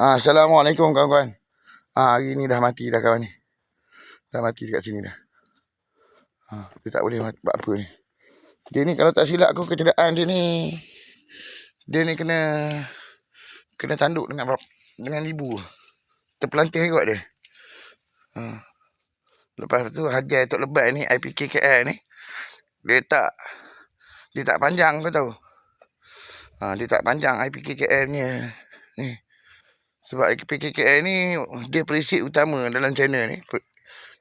Assalamualaikum kawan-kawan. Hari ni dah mati dah kawan ni. Dah mati dekat sini dah. Dia tak boleh buat apa ni. Dia ni kalau tak silap aku kecederaan dia ni. Dia ni kena tanduk dengan ibu. Terpelanting kot dia. Lepas tu hajar Tok Lebat ni, IPKKL ni. Dia tak panjang kau tahu. Dia tak panjang IPKKL ni. Sebab IPKKL ni dia prinsip utama dalam channel ni.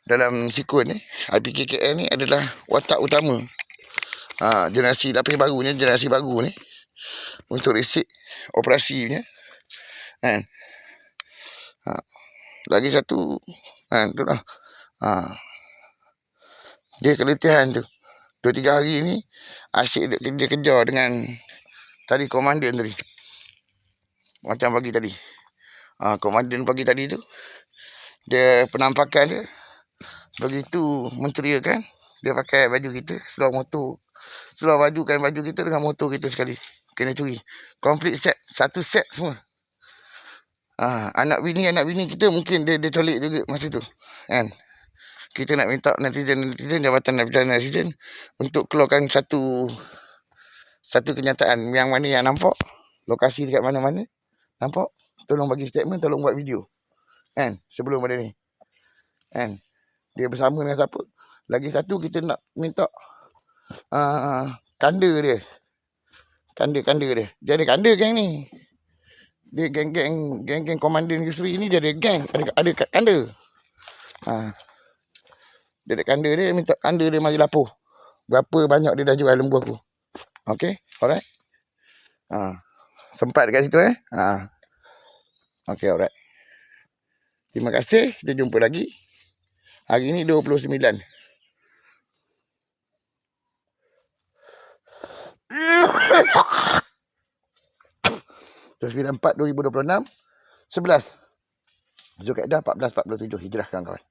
Dalam sikun ni, IPKKL ni adalah watak utama. Generasi lapis baru ni, generasi baru ni. Untuk risik operasi punya. Kan? Lagi satu. Tu lah. Dia keletihan tu. 2-3 hari ni asyik dia kejar dengan tadi komandan tadi. Macam pagi tadi. Komandan pagi tadi tu, dia penampakan dia begitu menteriakan. Dia pakai baju kita, seluar bajukan baju kita dengan motor kita sekali. Kena curi. Complete set, satu set semua. Anak bini kita mungkin dia tolik juga masa tu. Kan? Kita nak minta netizen Jabatan Netizen untuk keluarkan satu kenyataan yang mana yang nampak, lokasi dekat mana-mana nampak, tolong bagi statement, tolong buat video. Kan? Sebelum ada ni. Kan? Dia bersama dengan siapa? Lagi satu kita nak minta kanda dia. Kanda dia. Dia ada kanda geng ni. Dia geng komandan Yusri ni, dia ada geng, ada kanda. Dia ada kanda dia, minta kanda dia mari lapor. Berapa banyak dia dah jual lembu aku. Okay? Alright? Sempat dekat situ Okay, alright. Terima kasih. Kita jumpa lagi. Hari ni 29. 4/2026 11 Zulkaidah 1447 Hijrah kawan-kawan.